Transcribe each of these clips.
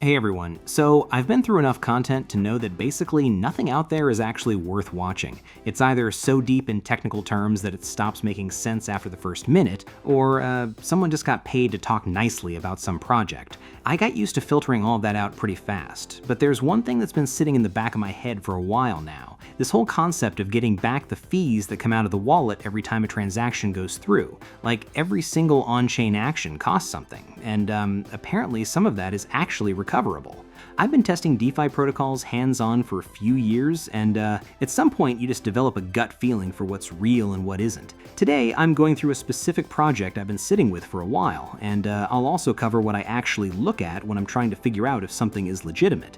Hey everyone, so I've been through enough content to know that basically nothing out there is actually worth watching. It's either so deep in technical terms that it stops making sense after the first minute, or someone just got paid to talk nicely about some project. I got used to filtering all of that out pretty fast, but there's one thing that's been sitting in the back of my head for a while now. This whole concept of getting back the fees that come out of the wallet every time a transaction goes through. Like, every single on-chain action costs something, and apparently some of that is actually recoverable. I've been testing DeFi protocols hands-on for a few years, and at some point you just develop a gut feeling for what's real and what isn't. Today, I'm going through a specific project I've been sitting with for a while, and I'll also cover what I actually look at when I'm trying to figure out if something is legitimate.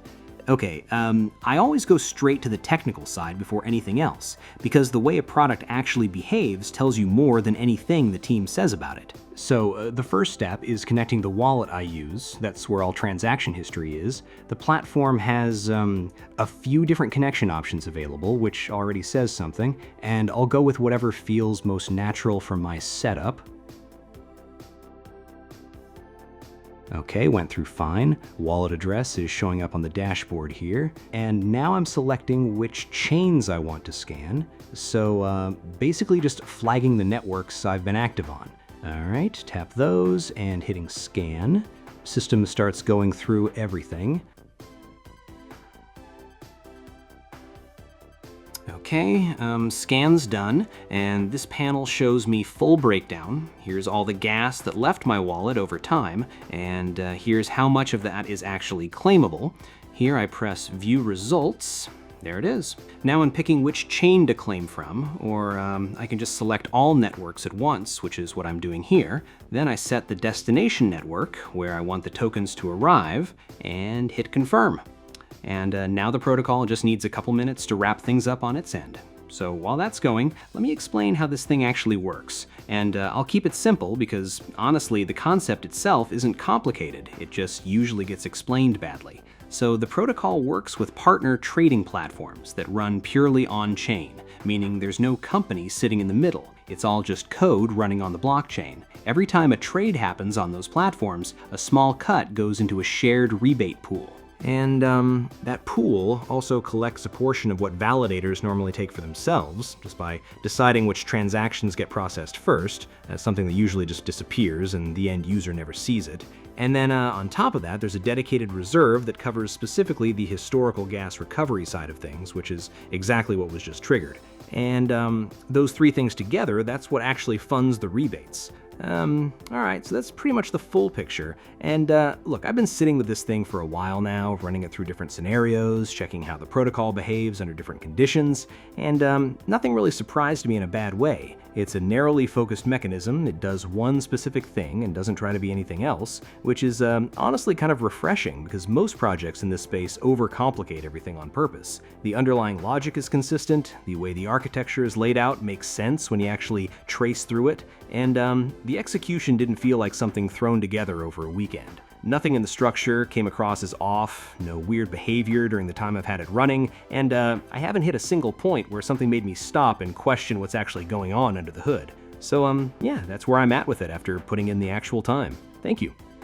Okay, I always go straight to the technical side before anything else, because the way a product actually behaves tells you more than anything the team says about it. So the first step is connecting the wallet I use. That's where all transaction history is. The platform has a few different connection options available, which already says something, and I'll go with whatever feels most natural for my setup. Okay, went through fine. Wallet address is showing up on the dashboard here. And now I'm selecting which chains I want to scan. So basically just flagging the networks I've been active on. All right, tap those and hitting scan. System starts going through everything. Okay, scan's done, and this panel shows me full breakdown. Here's all the gas that left my wallet over time, and here's how much of that is actually claimable. Here I press View Results. There it is. Now in picking which chain to claim from, or I can just select all networks at once, which is what I'm doing here. Then I set the destination network, where I want the tokens to arrive, and hit Confirm. And now the protocol just needs a couple minutes to wrap things up on its end. So while that's going, let me explain how this thing actually works. And I'll keep it simple because honestly, the concept itself isn't complicated. It just usually gets explained badly. So the protocol works with partner trading platforms that run purely on-chain, meaning there's no company sitting in the middle. It's all just code running on the blockchain. Every time a trade happens on those platforms, a small cut goes into a shared rebate pool. And that pool also collects a portion of what validators normally take for themselves, just by deciding which transactions get processed first. That's something that usually just disappears and the end user never sees it. And then on top of that, there's a dedicated reserve that covers specifically the historical gas recovery side of things, which is exactly what was just triggered. And those three things together, that's what actually funds the rebates. Alright, so that's pretty much the full picture. And look, I've been sitting with this thing for a while now, running it through different scenarios, checking how the protocol behaves under different conditions, and nothing really surprised me in a bad way. It's a narrowly focused mechanism. It does one specific thing and doesn't try to be anything else, which is honestly kind of refreshing because most projects in this space overcomplicate everything on purpose. The underlying logic is consistent, the way the architecture is laid out makes sense when you actually trace through it, and the execution didn't feel like something thrown together over a weekend. Nothing in the structure came across as off, no weird behavior during the time I've had it running, and I haven't hit a single point where something made me stop and question what's actually going on under the hood. So yeah, that's where I'm at with it after putting in the actual time. Thank you.